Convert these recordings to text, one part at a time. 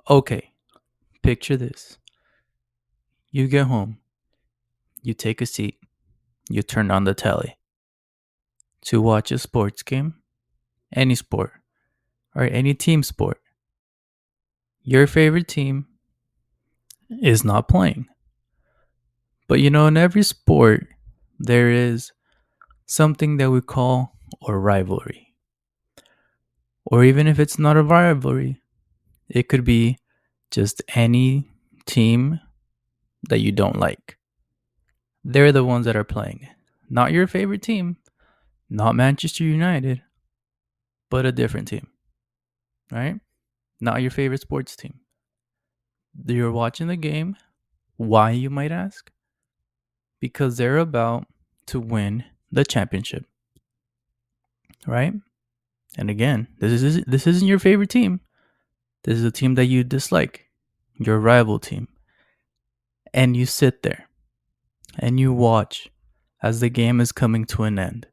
Okay, picture this. You get home, you take a seat, you turn on the telly to watch a sports game, any sport, or any team sport. Your favorite team is not playing. But in every sport, there is something that we call a rivalry. Or even if it's not a rivalry, it could be just any team that you don't like. They're the ones that are playing. Not your favorite team, not Manchester United, but a different team, right? Not your favorite sports team. You're watching the game. Why, you might ask? Because they're about to win the championship, right? And again, this isn't your favorite team. This is a team that you dislike, your rival team. And you sit there and you watch as the game is coming to an end.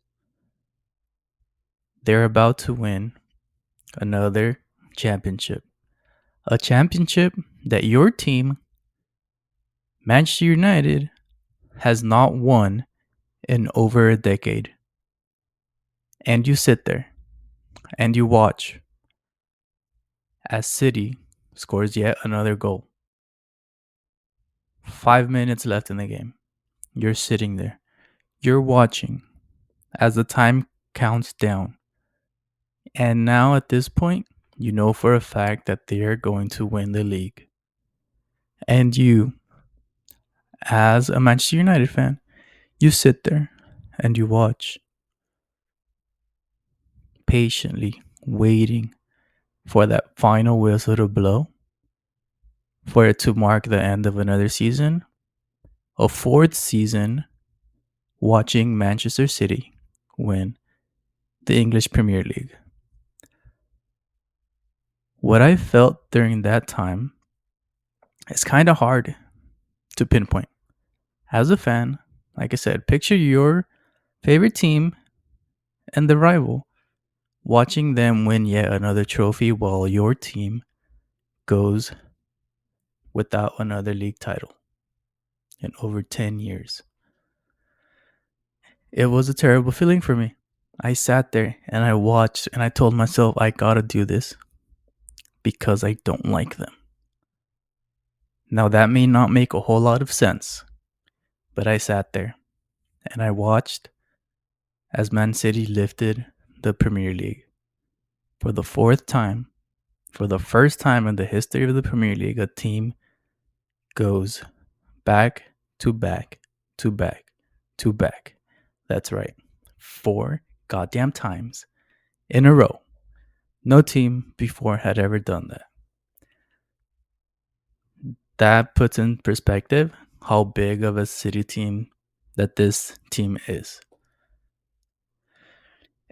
They're about to win another championship. A championship that your team, Manchester United, has not won in over a decade. And you sit there and you watch as City scores yet another goal. 5 minutes left in the game. You're sitting there. You're watching as the time counts down. And now at this point, you know for a fact that they are going to win the league. And you, as a Manchester United fan, you sit there and you watch, patiently waiting for that final whistle to blow, for it to mark the end of another season, a fourth season watching Manchester City win the English Premier League. What I felt during that time is kind of hard to pinpoint. As a fan, like I said, picture your favorite team and the rival, watching them win yet another trophy while your team goes without another league title in over 10 years. It was a terrible feeling for me. I sat there and I watched and I told myself I gotta do this because I don't like them. Now, that may not make a whole lot of sense, but I sat there and I watched as Man City lifted the Premier League for the fourth time. For the first time in the history of the Premier League, a team goes back to back to back to back. That's right. 4 goddamn times in a row. No team before had ever done that. That puts in perspective how big of a City team that this team is.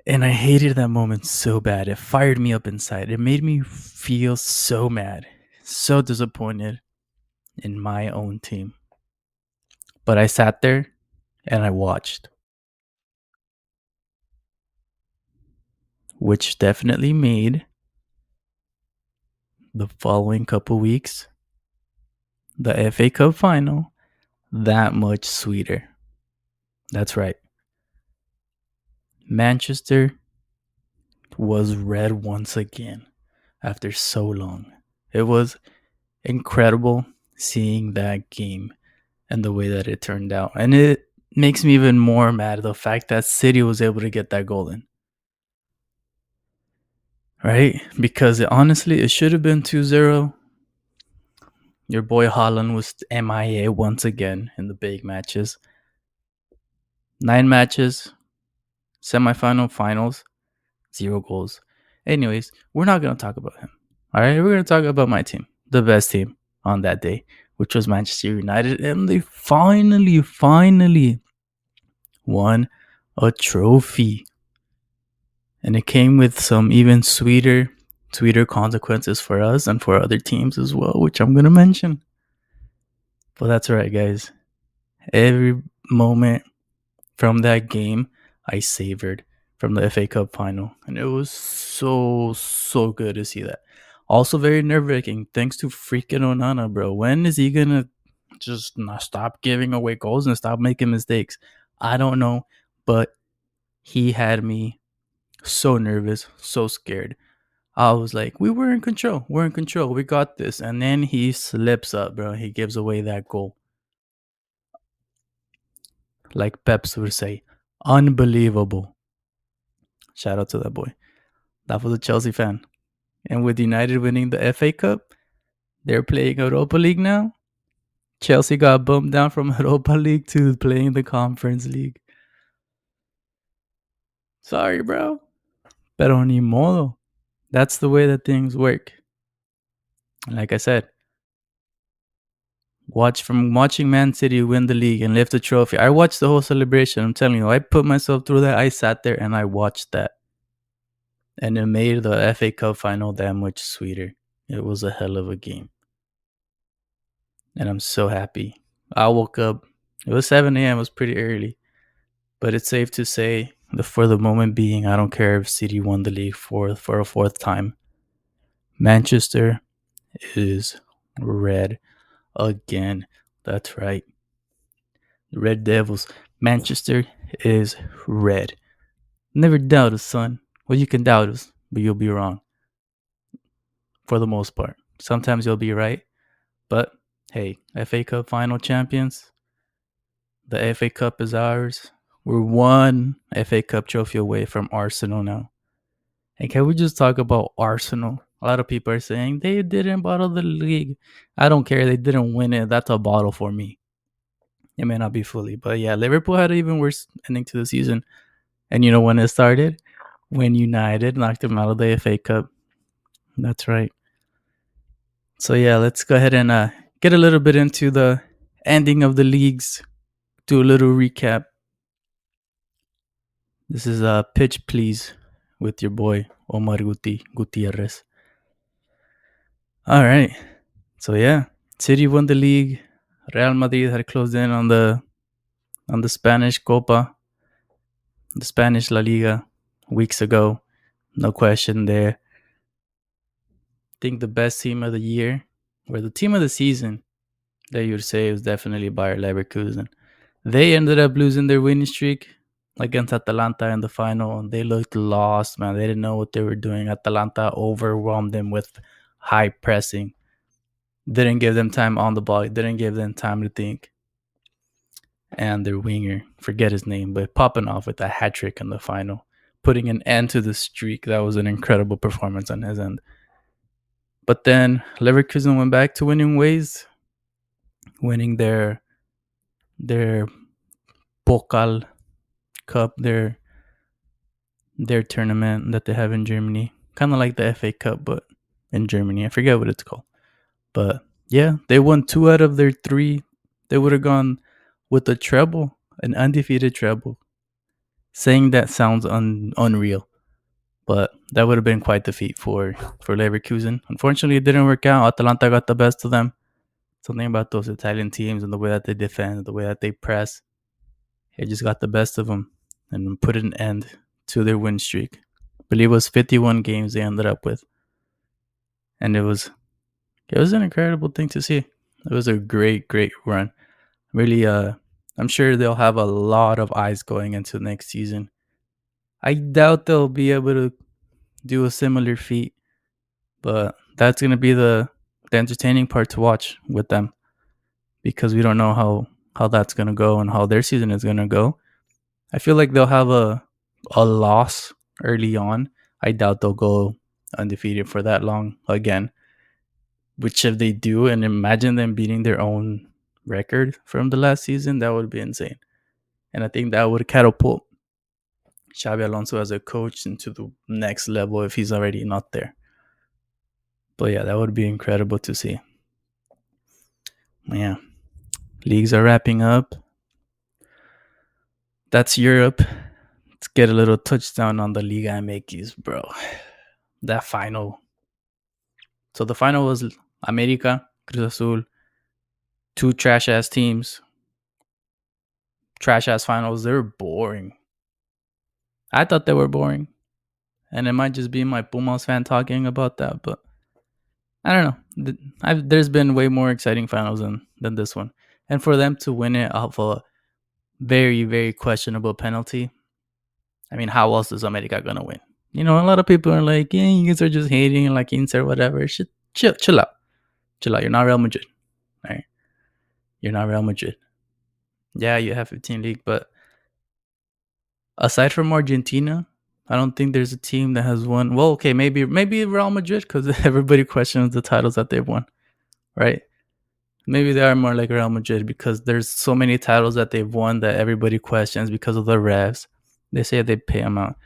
And I hated that moment so bad. It fired me up inside. It made me feel so mad, so disappointed in my own team. But I sat there and I watched, which definitely made the following couple weeks, the FA Cup final, that much sweeter. That's right. Manchester was red once again after so long. It was incredible seeing that game and the way that it turned out. And it makes me even more mad the fact that City was able to get that goal in. Right? Because honestly, it should have been 2-0. Your boy Haaland was MIA once again in the big matches. 9 matches, semifinal, finals, 0 goals. Anyways, we're not going to talk about him. All right, we're going to talk about my team, the best team on that day, which was Manchester United. And they finally won a trophy. And it came with some even sweeter consequences for us and for other teams as well, which I'm going to mention. But that's right, guys. Every moment from that game, I savored from the FA Cup final. And it was so good to see that. Also very nerve wracking. Thanks to freaking Onana, bro. When is he gonna just not stop giving away goals and stop making mistakes? I don't know, but he had me so nervous, so scared. I was like, we were in control. We're in control. We got this. And then he slips up, bro. He gives away that goal. Like Peps would say, unbelievable. Shout out to that boy. That was a Chelsea fan. And with United winning the FA Cup, they're playing Europa League now. Chelsea got bumped down from Europa League to playing the Conference League. Sorry, bro. Pero ni modo. That's the way that things work. Like I said, watching Man City win the league and lift the trophy. I watched the whole celebration. I'm telling you, I put myself through that. I sat there and I watched that. And it made the FA Cup final that much sweeter. It was a hell of a game. And I'm so happy. I woke up. It was 7 a.m. It was pretty early. But it's safe to say that for the moment being, I don't care if City won the league for a fourth time. Manchester is red again. That's right. The Red Devils. Manchester is red. Never doubt us, son. Well, you can doubt us, but you'll be wrong. For the most part. Sometimes you'll be right. But hey, FA Cup final champions. The FA Cup is ours. We're one FA Cup trophy away from Arsenal now. And can we just talk about Arsenal? A lot of people are saying they didn't bottle the league. I don't care. They didn't win it. That's a bottle for me. It may not be fully, but yeah, Liverpool had an even worse ending to the season. And you know when it started? When United knocked them out of the FA Cup. That's right. So yeah, let's go ahead and get a little bit into the ending of the leagues. Do a little recap. This is Pitch Please with your boy Omar Gutierrez. All right. So yeah, City won the league. Real Madrid had closed in on the Spanish Copa, the Spanish La Liga weeks ago. No question there. I think the best team of the year, or the team of the season, that you would say was definitely Bayer Leverkusen. They ended up losing their winning streak against Atalanta in the final, and they looked lost, man. They didn't know what they were doing. Atalanta overwhelmed them with high pressing. Didn't give them time on the ball. Didn't give them time to think. And their winger, forget his name, but popping off with a hat trick in the final, putting an end to the streak. That was an incredible performance on his end. But then Leverkusen went back to winning ways, winning their Pokal Cup, their tournament that they have in Germany, kind of like the FA Cup, but in Germany. I forget what it's called, but yeah, they won 2 out of their 3. They would have gone with a treble, an undefeated treble. Saying that sounds unreal, but that would have been quite the feat for Leverkusen. Unfortunately, it didn't work out. Atalanta got the best of them. Something about those Italian teams and the way that they defend, the way that they press, it just got the best of them and put an end to their win streak. I believe it was 51 games they ended up with, and it was an incredible thing to see. It was a great run. Really, I'm sure they'll have a lot of eyes going into next season. I doubt they'll be able to do a similar feat, but that's gonna be the entertaining part to watch with them, because we don't know how that's gonna go and how their season is gonna go. I feel like they'll have a loss early on. I doubt they'll go undefeated for that long again. Which if they do, and imagine them beating their own record from the last season, that would be insane. And I think that would catapult Xabi Alonso as a coach into the next level if he's already not there. But yeah, that would be incredible to see. Yeah. Leagues are wrapping up. That's Europe. Let's get a little touchdown on the Liga MX, bro. That final. So the final was America, Cruz Azul. 2 trash ass teams. Trash ass finals. They were boring. I thought they were boring. And it might just be my Pumas fan talking about that, but I don't know. There's been way more exciting finals than this one, and for them to win it off a very very questionable penalty. I mean, how else is America gonna win? You know, a lot of people are like, yeah, you guys are just hating and like insert whatever. Shit, chill out, chill out. You're not Real Madrid, all right? You're not Real Madrid. Yeah, you have 15 league, but aside from Argentina, I don't think there's a team that has won. Well, okay, maybe Real Madrid because everybody questions the titles that they've won, right? Maybe they are more like Real Madrid because there's so many titles that they've won that everybody questions because of the refs. They say they pay them out,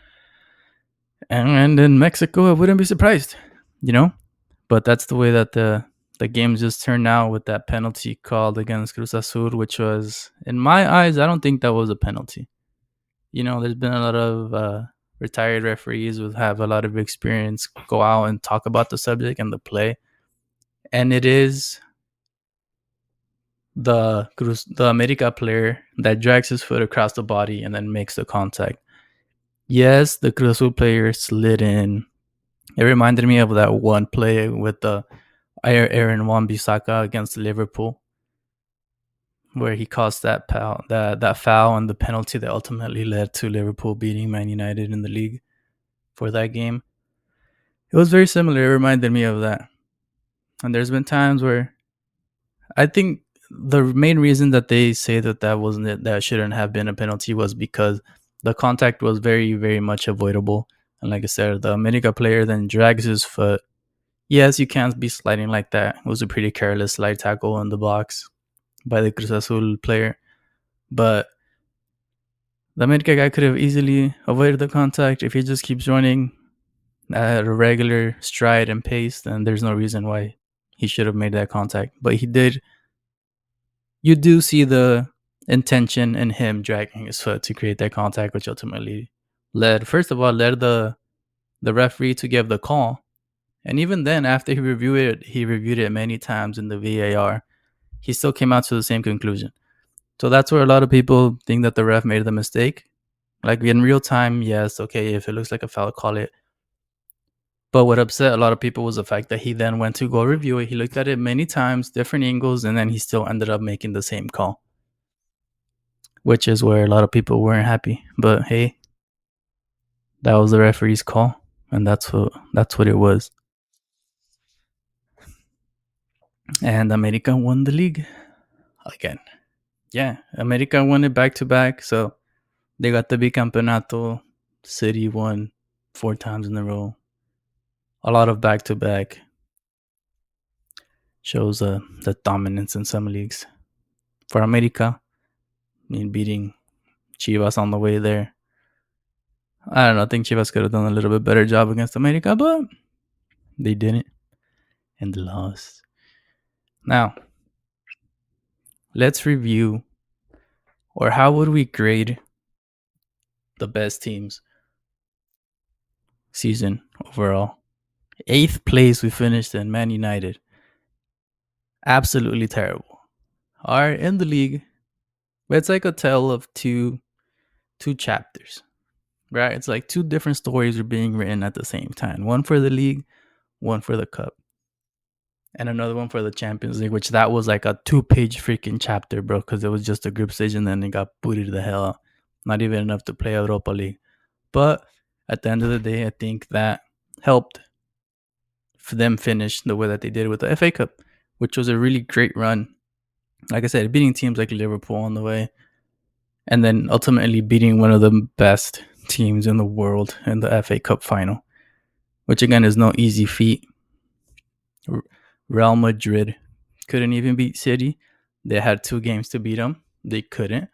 and in Mexico, I wouldn't be surprised, you know. But that's the way that the games just turned out with that penalty called against Cruz Azul, which was, in my eyes, I don't think that was a penalty. You know, there's been a lot of retired referees who have a lot of experience go out and talk about the subject and the play, and it is the America player that drags his foot across the body and then makes the contact. Yes, the Cruz Azul player slid in. It reminded me of that one play with the Aaron Wan-Bissaka against Liverpool, where he caused that foul and the penalty that ultimately led to Liverpool beating Man United in the league for that game. It was very similar. It reminded me of that. And there's been times where I think the main reason that they say that wasn't it, that shouldn't have been a penalty, was because the contact was very, very much avoidable. And like I said, the America player then drags his foot. Yes, you can't be sliding like that. It was a pretty careless slide tackle in the box by the Cruz Azul player. But the America guy could have easily avoided the contact if he just keeps running at a regular stride and pace. Then there's no reason why he should have made that contact. But he did. You do see the intention in him dragging his foot to create that contact, which ultimately first of all, led the referee to give the call. And even then, after he reviewed it many times in the VAR, he still came out to the same conclusion. So that's where a lot of people think that the ref made the mistake. Like in real time, yes, okay, if it looks like a foul, call it. But what upset a lot of people was the fact that he then went to go review it. He looked at it many times, different angles, and then he still ended up making the same call, which is where a lot of people weren't happy. But hey, that was the referee's call, and that's what it was. And America won the league again. Yeah, America won it back to back, so they got the bicampeonato. City won 4 times in a row. A lot of back to back shows the dominance in some leagues. For America, I mean, beating Chivas on the way there. I don't know. I think Chivas could have done a little bit better job against America, but they didn't, and they lost. Now, let's review, or how would we grade the best teams season overall? 8th place we finished in, Man United. Absolutely terrible. Are in the league, but it's like a tale of two chapters, right? It's like two different stories are being written at the same time. One for the league, one for the cup, and another one for the Champions League, which that was like a 2-page freaking chapter, bro, because it was just a group stage and then it got booted to the hell out. Not even enough to play Europa League. But at the end of the day, I think that helped for them finish the way that they did with the FA Cup, which was a really great run. Like I said, beating teams like Liverpool on the way, and then ultimately beating one of the best teams in the world in the FA Cup final, which again is no easy feat. Real Madrid couldn't even beat City. They had 2 games to beat them. They couldn't.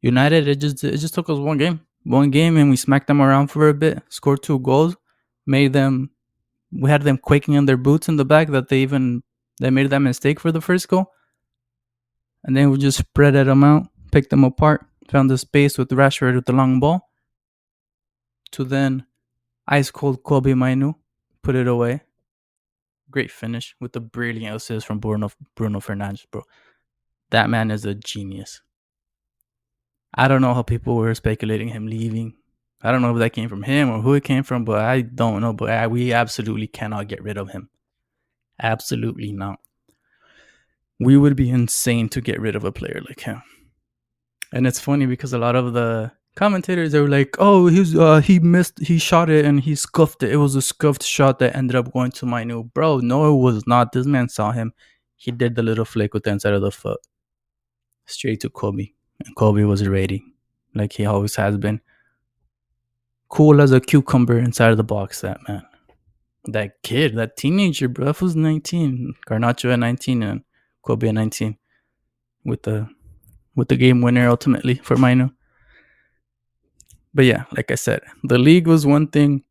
United, it just took us one game, and we smacked them around for a bit. Scored 2 goals, we had them quaking in their boots in the back that they made that mistake for the first goal, and then we just spread them out, picked them apart, found the space with Rashford with the long ball, to then ice cold Kobe Mainu put it away. Great finish with the brilliant assist from Bruno Fernandes, bro. That man is a genius. I don't know how people were speculating him leaving. I don't know if that came from him or who it came from, but I don't know. But we absolutely cannot get rid of him. Absolutely not. We would be insane to get rid of a player like him. And it's funny because a lot of the commentators they were like, "Oh, he missed, he shot it and he scuffed it. It was a scuffed shot that ended up going to my new bro." No, it was not. This man saw him. He did the little flick with the inside of the foot straight to Kobe, and Kobe was ready, like he always has been. Cool as a cucumber inside of the box. That man, that kid, that teenager, bro. That was 19. Garnacho at 19 and Kobe at 19 with the game winner ultimately for Mino. But yeah, like I said, the league was one thing.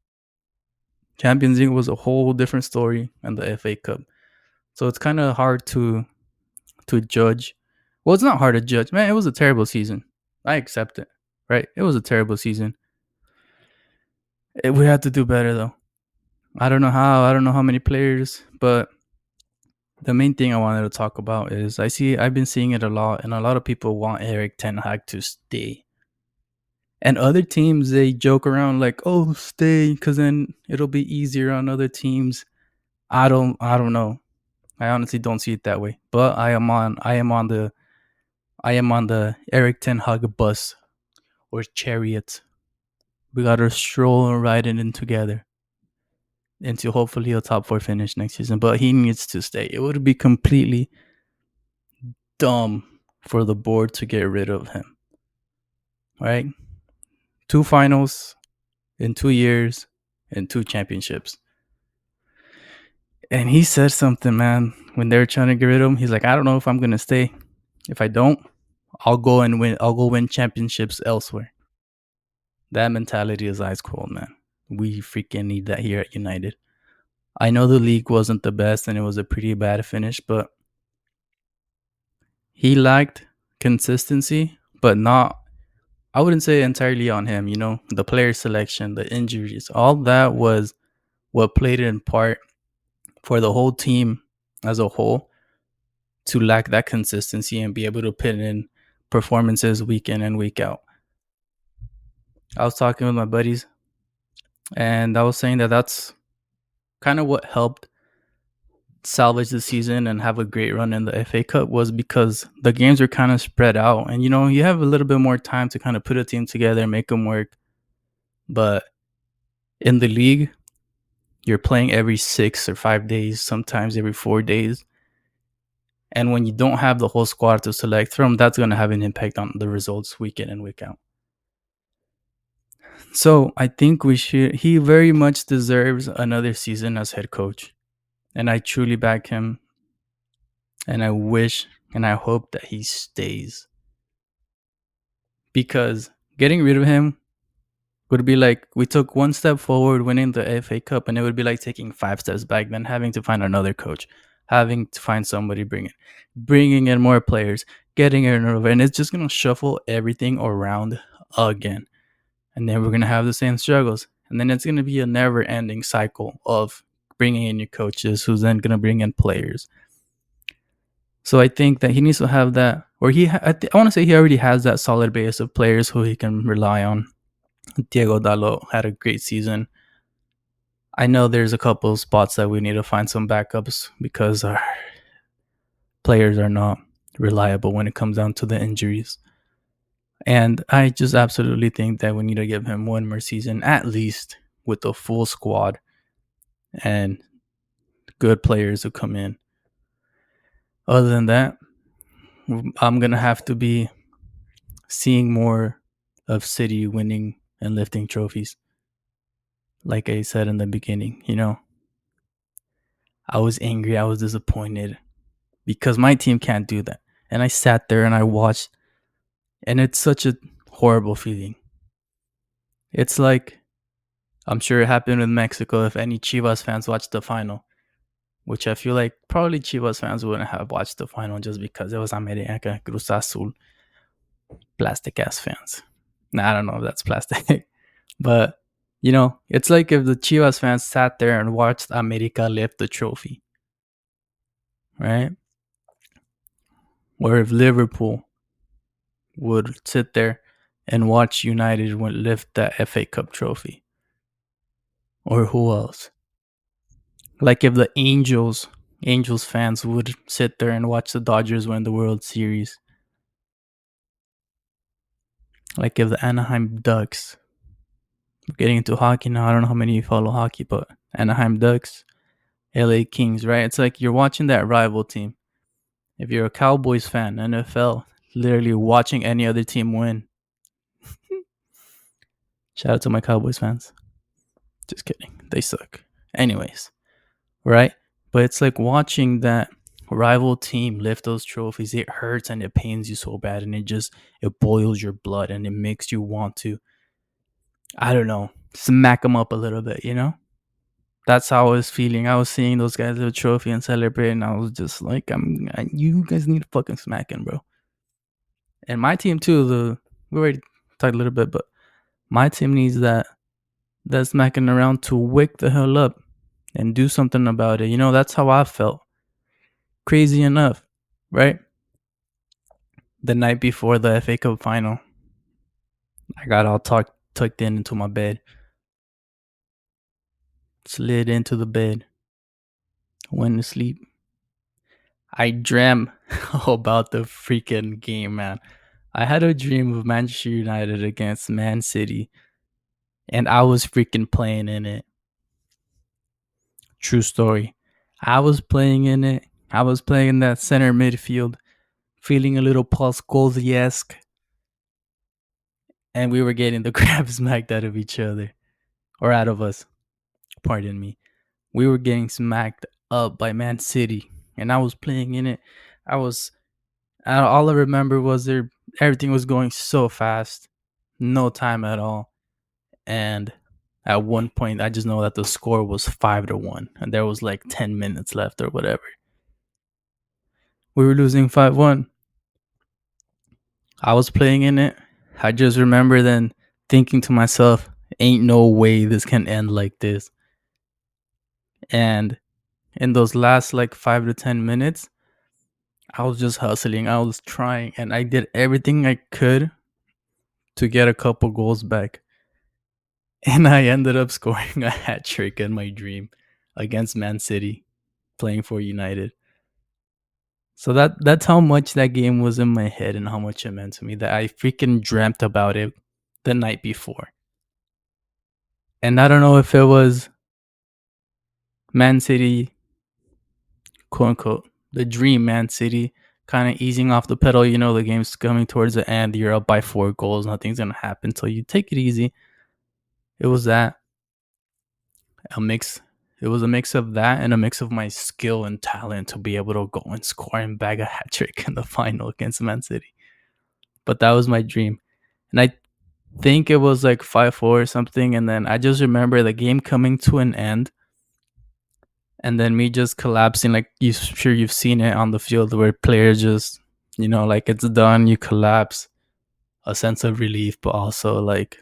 Champions League was a whole different story, and the FA Cup. So it's kind of hard to judge. Well, it's not hard to judge, man. It was a terrible season. I accept it, right? It was a terrible season. We had to do better though. I don't know how. I don't know how many players, but the main thing I wanted to talk about is I've been seeing it a lot, and a lot of people want Eric Ten Hag to stay. And other teams they joke around like, "Oh, stay, because then it'll be easier on other teams." I don't know. I honestly don't see it that way. But I am on the Eric Ten Hag bus or chariot. We gotta stroll and ride it in together into hopefully a top four finish next season. But he needs to stay. It would be completely dumb for the board to get rid of him. Right? 2 finals in 2 years and 2 championships. And he said something, man, when they were trying to get rid of him. He's like, I don't know if I'm gonna stay. If I don't, I'll go win championships elsewhere. That mentality is ice cold, man. We freaking need that here at United. I know the league wasn't the best and it was a pretty bad finish, but he lacked consistency, but not, I wouldn't say entirely on him, the player selection, the injuries, all that was what played in part for the whole team as a whole to lack that consistency and be able to put in performances week in and week out. I was talking with my buddies and I was saying that that's kind of what helped salvage the season and have a great run in the FA Cup was because the games were kind of spread out and you have a little bit more time to kind of put a team together, make them work. But in the league, you're playing every 6 or 5 days, sometimes every 4 days. And when you don't have the whole squad to select from, that's going to have an impact on the results week in and week out. So I think he very much deserves another season as head coach. And I truly back him. And I wish and I hope that he stays. Because getting rid of him would be like we took 1 step forward winning the FA Cup, and it would be like taking 5 steps back, then having to find another coach, having to find somebody bringing in more players, getting it over, and it's just going to shuffle everything around again. And then we're going to have the same struggles. And then it's going to be a never-ending cycle of bringing in new coaches who's then going to bring in players. So I think that he needs to have that, or I want to say he already has that solid base of players who he can rely on. Diego Dalot had a great season. I know there's a couple of spots that we need to find some backups because our players are not reliable when it comes down to the injuries. And I just absolutely think that we need to give him one more season, at least with a full squad and good players who come in. Other than that, I'm going to have to be seeing more of City winning and lifting trophies. Like I said in the beginning, I was angry, I was disappointed because my team can't do that. And I sat there and I watched, and it's such a horrible feeling. It's like, I'm sure it happened with Mexico if any Chivas fans watched the final, which I feel like probably Chivas fans wouldn't have watched the final just because it was America, Cruz Azul, plastic ass fans. Nah, I don't know if that's plastic, but it's like if the Chivas fans sat there and watched America lift the trophy, right? Or if Liverpool would sit there and watch United lift that FA Cup trophy. Or who else? Like if the Angels Angels fans would sit there and watch the Dodgers win the World Series. Like if the Anaheim Ducks, getting into hockey now, I don't know how many of you follow hockey, but Anaheim Ducks, LA Kings, right? It's like you're watching that rival team. If you're a Cowboys fan, NFL, literally watching any other team win. Shout out to my Cowboys fans. Just kidding. They suck. Anyways, right? But it's like watching that rival team lift those trophies. It hurts and it pains you so bad, and it boils your blood, and it makes you want to, I don't know, smack them up a little bit, you know? That's how I was feeling. I was seeing those guys with a trophy and celebrating. I was just like, you guys need to fucking smack him, bro. And my team too. We already talked a little bit, but my team needs that smacking around to wake the hell up and do something about it. You know, that's how I felt. Crazy enough, right? The night before the FA Cup final, I got all tucked into my bed, slid into the bed, went to sleep. I dreamt about the freaking game, man. I had a dream of Manchester United against Man City, and I was freaking playing in it. True story. I was playing in it. I was playing in that center midfield, feeling a little Paul Scholes-esque, and we were getting the crap smacked out of each other, or out of us. Pardon me. We were getting smacked up by Man City, and I was playing in it. I was all I remember was everything was going so fast, no time at all, and at one point I just know that the score was 5-1, and there was like 10 minutes left or whatever. We were losing 5-1. I was playing in it. I just remember then thinking to myself, ain't no way this can end like this. And in those last like 5 to 10 minutes, I was just hustling. I was trying, and I did everything I could to get a couple goals back. And I ended up scoring a hat trick in my dream against Man City, playing for United. So that's how much that game was in my head and how much it meant to me, that I freaking dreamt about it the night before. And I don't know if it was Man City, quote unquote, the dream Man City, kind of easing off the pedal. You know, the game's coming towards the end. You're up by 4 goals. Nothing's going to happen. So you take it easy. It was that. A mix. It was a mix of that and a mix of my skill and talent to be able to go and score and bag a hat trick in the final against Man City. But that was my dream. And I think it was like 5-4 or something. And then I just remember the game coming to an end. And then me just collapsing, like you've seen it on the field where players just, like it's done, you collapse, a sense of relief, but also like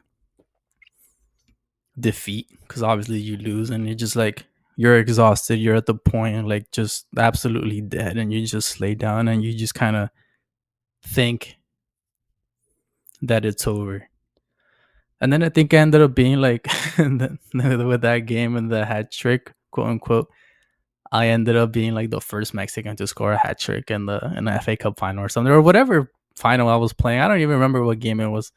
defeat, because obviously you lose, and you're just like, you're exhausted, you're at the point like just absolutely dead, and you just lay down and you just kind of think that it's over. And then I think I ended up being like with that game and the hat trick, quote unquote, I ended up being like the first Mexican to score a hat trick in the FA Cup final or something, or whatever final I was playing. I don't even remember what game it was,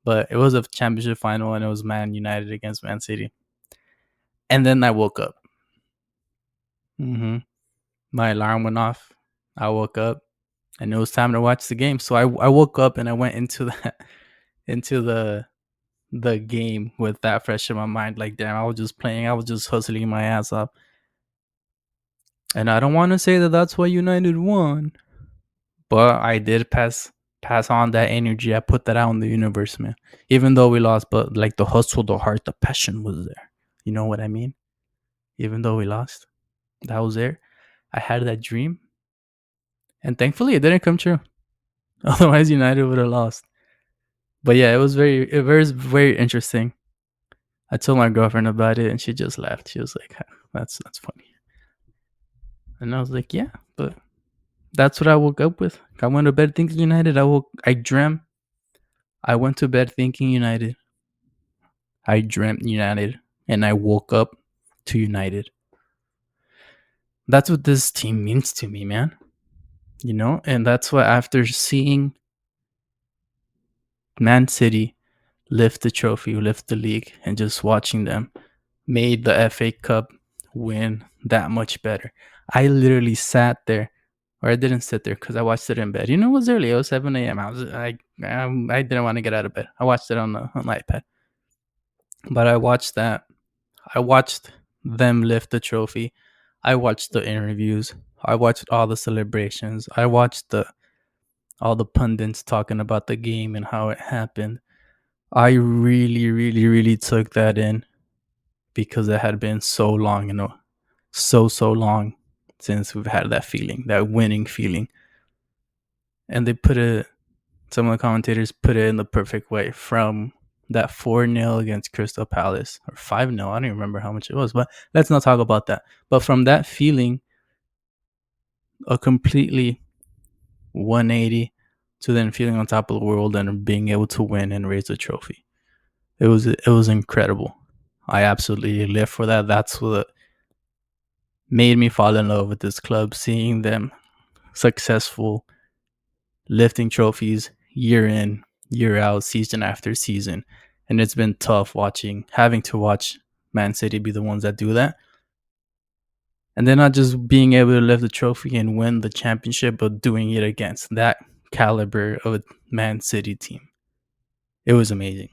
but it was a championship final, and it was Man United against Man City. And then I woke up. My alarm went off. I woke up, and it was time to watch the game. So I woke up and I went into the game with that fresh in my mind. Like, damn, I was just playing. I was just hustling my ass off. And I don't want to say that that's why United won, but I did pass on that energy. I put that out in the universe, man. Even though we lost, but like the hustle, the heart, the passion was there. You know what I mean? Even though we lost, that was there. I had that dream, and thankfully it didn't come true. Otherwise, United would have lost. But yeah, it was very interesting. I told my girlfriend about it, and she just laughed. She was like, "That's funny," and I was like, "Yeah, but that's what I woke up with. I went to bed thinking United. I dreamt. I went to bed thinking United. I dreamt United, and I woke up to United." That's what this team means to me, man. And that's why after seeing Man City lift the trophy, lift the league, and just watching them made the FA Cup win that much better. I literally sat there, or I didn't sit there because I watched it in bed. It was early. It was 7 a.m. I didn't want to get out of bed. I watched it on the iPad, but I watched that. I watched them lift the trophy. I watched the interviews. I watched all the celebrations. I watched the all the pundits talking about the game and how it happened. I really, really, really took that in because it had been so long, so long since we've had that feeling, that winning feeling. And some of the commentators put it in the perfect way from that 4-0 against Crystal Palace or 5-0. I don't even remember how much it was, but let's not talk about that. But from that feeling, a completely 180 to then feeling on top of the world and being able to win and raise the trophy. It was incredible. I absolutely live for that. That's what made me fall in love with this club, seeing them successful, lifting trophies year in, year out, season after season. And it's been tough having to watch Man City be the ones that do that. And then not just being able to lift the trophy and win the championship, but doing it against that caliber of a Man City team. It was amazing.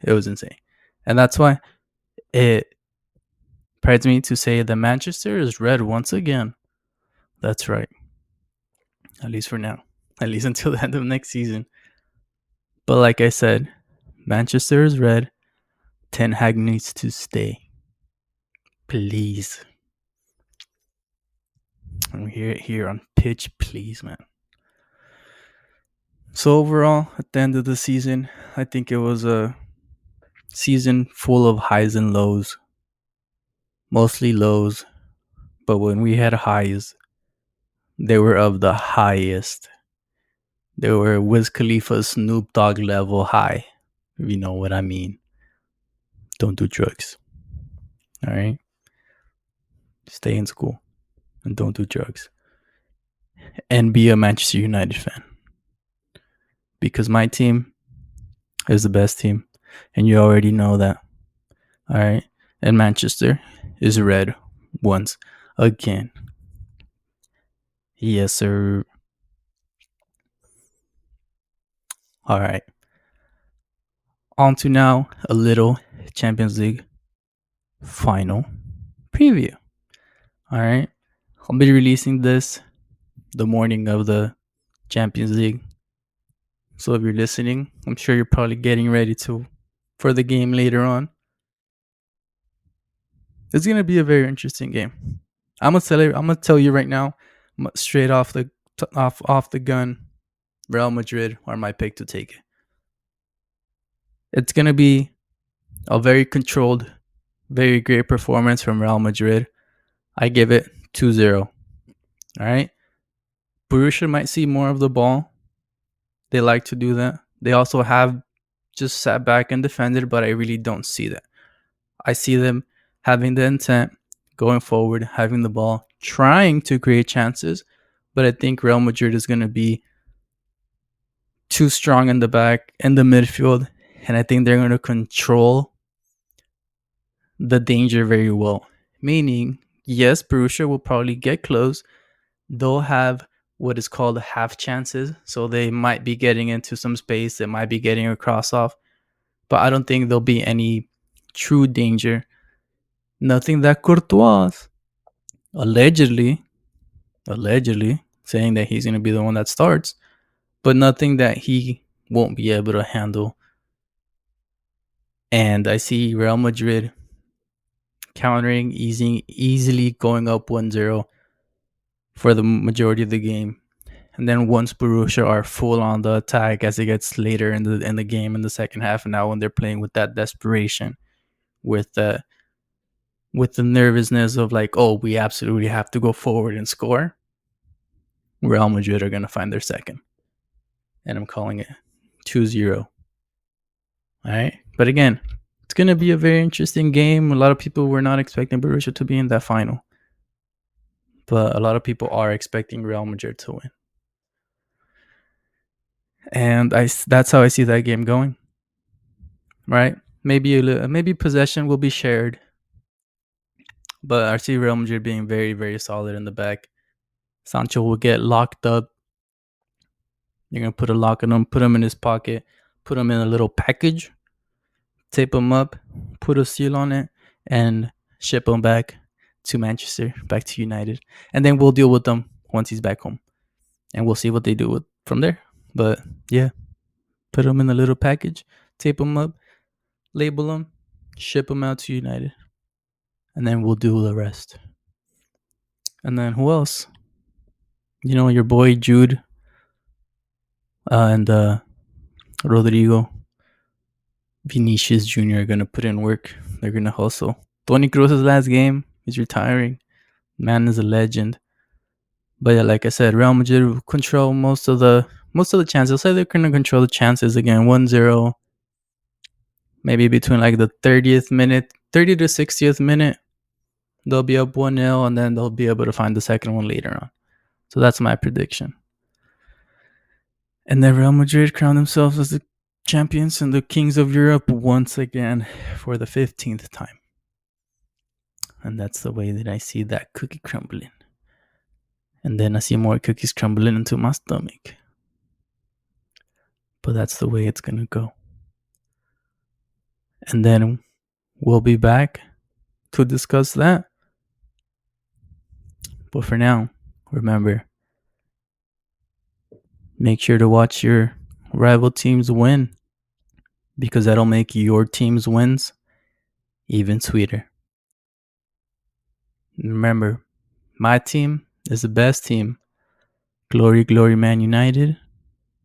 It was insane. And that's why it prides me to say that Manchester is red once again. That's right. At least for now. At least until the end of next season. But like I said, Manchester is red. Ten Hag needs to stay. Please. I'm here on pitch, please, man. So overall, at the end of the season, I think it was a season full of highs and lows. Mostly lows. But when we had highs, they were of the highest. They were Wiz Khalifa Snoop Dogg level high. If you know what I mean. Don't do drugs. All right? Stay in school and don't do drugs. And be a Manchester United fan. Because my team is the best team. And you already know that. All right? And Manchester is red once again. Yes, sir. All right. On to now a little Champions League final preview. All right. I'll be releasing this the morning of the Champions League. So if you're listening, I'm sure you're probably getting ready for the game later on. It's gonna be a very interesting game. I'm gonna tell you right now, straight off the gun. Real Madrid are my pick to take it. It's gonna be a very controlled, very great performance from Real Madrid. I give it 2-0. All right. Borussia might see more of the ball. They like to do that. They also have just sat back and defended, but I really don't see that. I see them having the intent, going forward, having the ball, trying to create chances, but I think Real Madrid is going to be too strong in the back, in the midfield, and I think they're going to control the danger very well. Meaning, yes, Borussia will probably get close. They'll have what is called half chances, so they might be getting into some space, they might be getting a cross off, but I don't think there'll be any true danger. Nothing that Courtois allegedly saying that he's going to be the one that starts, but nothing that he won't be able to handle. And I see Real Madrid countering, easily going up 1-0 for the majority of the game. And then once Borussia are full on the attack as it gets later in the game in the second half, and now when they're playing with that desperation, with the nervousness of like, oh, we absolutely have to go forward and score, Real Madrid are going to find their second. And I'm calling it 2-0. All right. But again, it's going to be a very interesting game. A lot of people were not expecting Borussia to be in that final. but a lot of people are expecting Real Madrid to win. And that's how I see that game going. Right? Maybe possession will be shared, but I see Real Madrid being very, very solid in the back. Sancho will get locked up. You're going to put a lock on him, put him in his pocket, put him in a little package, tape him up, put a seal on it, and ship him back to Manchester, back to United. And then we'll deal with them once he's back home. And we'll see what they do from there. But yeah, put him in a little package, tape him up, label him, ship him out to United. And then we'll do the rest. And then who else? Your boy Jude and Rodrigo, Vinicius Jr. are going to put in work. They're going to hustle. Toni Kroos' last game. He's retiring. Man is a legend. But yeah, like I said, Real Madrid will control most of the chances. I'll say they're going to control the chances again. 1-0. Maybe between like the 30th minute, 30 to 60th minute. They'll be up 1-0, and then they'll be able to find the second one later on. So that's my prediction. And then Real Madrid crown themselves as the champions and the kings of Europe once again for the 15th time. And that's the way that I see that cookie crumbling. And then I see more cookies crumbling into my stomach. But that's the way it's going to go. And then we'll be back to discuss that. But for now, remember, make sure to watch your rival teams win, because that'll make your team's wins even sweeter. Remember, my team is the best team. Glory, glory, Man United.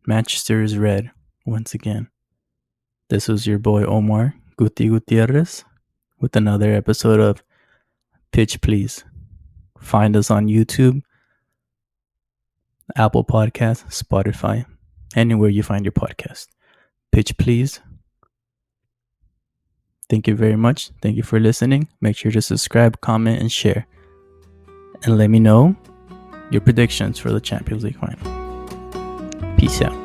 Manchester is red once again. This was your boy Omar Gutierrez with another episode of Pitch Please. Find us on YouTube, Apple Podcasts, Spotify, anywhere you find your podcast. Pitch Please. Thank you very much. Thank you for listening. Make sure to subscribe, comment, and share. And let me know your predictions for the Champions League final. Peace out.